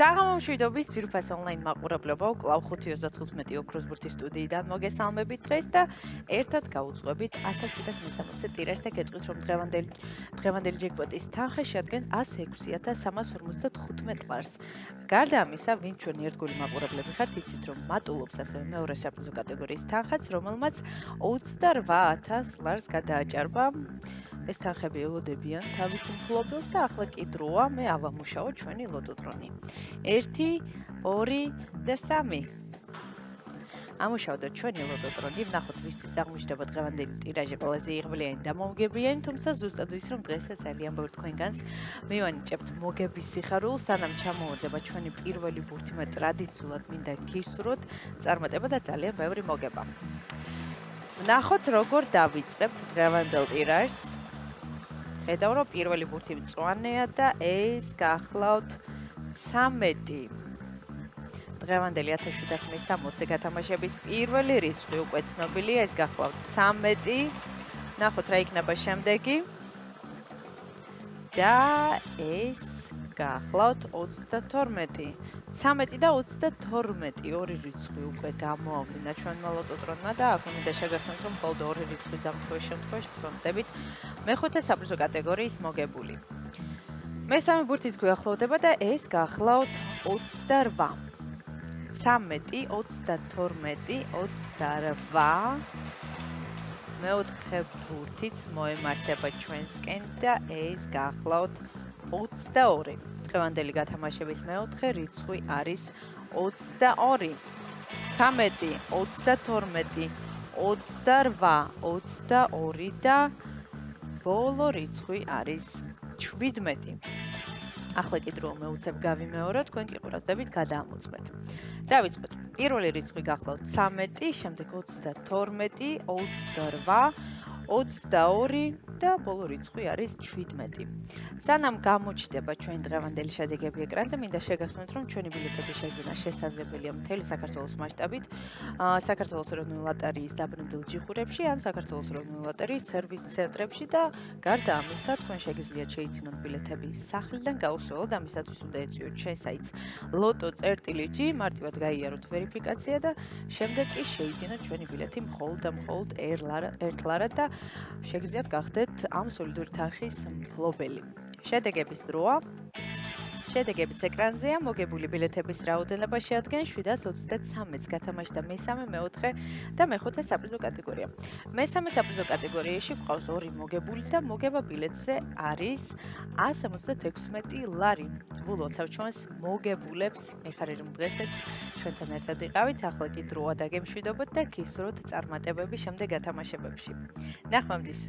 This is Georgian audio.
საღამომშვიდობის ძვირფას ონლაინ მაყურებლებო, კлау 535 ოქროს ბურთის სტუდიიდან მოგესალმებით დღეს და ერთად გავუძღვებით 1760 ტირაჟს და გეტყვით რომ დღევანდელი ჯეკპოტის თანხა შეადგენს 106,355 ლარს. გარდა ამისა, ვინ ჩვენი ერთგული მაყურებლები ხართ, იცით რომ მატულობს ასევე მეორე საპრიზო კატეგორიის თანხაც, რომელმაც 28,000 ლარს გადააჭარბა. ეს თანხები ელოდებიან თავის მფლობელს და ახლა კი დროა მე ავამუშაო ჩვენი ლოტოტრონი. 1, 2 და 3. ამუშავდეთ ჩვენი ლოტოტრონი, ვნახოთ ვისთვის აღმოჩნდება დღევანდელი ტირაჟი ყველაზე იღბლიანი და მომგებიანი, თუმცა ზუსტად ის რომ დღესაც ძალიან ბევრი თქვენგანს მივანიჭებთ მოგების სიხარულს, სანამ ჩამოვარდება ჩვენი პირველი ბურთი, მე ტრადიციულად მინდა გისურვოთ წარმატება და ძალიან ბევრი მოგება. ვნახოთ როგორ დავიწყებთ დღევანდელ ტირაჟს. ხედავ რომ პირველი ბურთი მწვანეა და ეს გახლავთ 13. დღევანდელი 1760 გათამაშების პირველი რიცხვი უკვე ცნობილია, ეს გახლავთ 13. ნახოთ რა იქნება შემდეგი. და ეს გახლავთ 32. 13 და 32 ორი რიცხვი უკვე გამოავლინა ჩვენმა ლოტოტრონმა და აქ მინდა შეგახსენოთ რომ მხოლოდ ორი რიცხვის დამტვერვის შემთხვევაში თქვენდებით მეხუთე საპრიზო კატეგორიის მოგებული. მესამე ბურთიც გვიახლოვდება და ეს გახლავთ 28. 13, 32, 28. მეოთხე ბურთიც მოემართება ჩვენსკენ და ეს გახლავთ 22. დღევანდელი გათამაშების მეოთხე რიცხვი არის 22. 13, 32, 28, 22 და ბოლო რიცხვი არის 17. ახლა კი დრო მეუცებ გავიმეოროთ, თქვენ კი ყურადღებით გადაამოწმეთ. დავიწყოთ. პირველი რიცხვი გახლავთ 13, შემდეგ 32, 28, 22 და ბოლო რიცხვი არის 17. სანამ გამოჩნდება ჩვენი დღევანდელი შედეგები ეკრანზე, მინდა შეგახსენოთ, რომ ჩვენი ბილეთების შეზენა შესაძლებელია მთელი საქართველოს მასშტაბით, საქართველოს ეროვნული ლოტარიის დაბნელილ ჯიხურებში ან საქართველოს ეროვნული ლოტარიის სერვის ცენტრებში და გარდა ამისა, თქვენ შეგიძლიათ შეიძინოთ ბილეთები სახლიდან გაუსვლელად, ამისათვის უნდა ეწვიოთ ჩვენ საიტს loto.g, მარტივად გაიაროთ ვერიფიკაცია და შემდეგ კი შეიძინოთ ჩვენი ბილეთი მხოლოდ და მხოლოდ ერთლარად და შეგიძლიათ გახდეთ ამ სოლიდური თანხის მფლობელი. შედეგების დროა. შედეგების ეკრანზეა, მოგებული ბილეთების რაოდენობა შეადგენს 723-ს გათამაშდა მესამე, მეოთხე და მეხუთე საპრიზო კატეგორია. მესამე საპრიზო კატეგორიაში გვყავს 2 მოგებული და მოგება ბილეთზე არის 176 ლარი. ვულოცავ ჩვენს მოგებულებს, მიხარი რომ დღესაც ჩვენთან ერთად იყავით, ახლა კი დროა დაგემშვიდობოთ და გისურვოთ წარმატებები შემდეგ გათამაშებებში. ნახვამდის.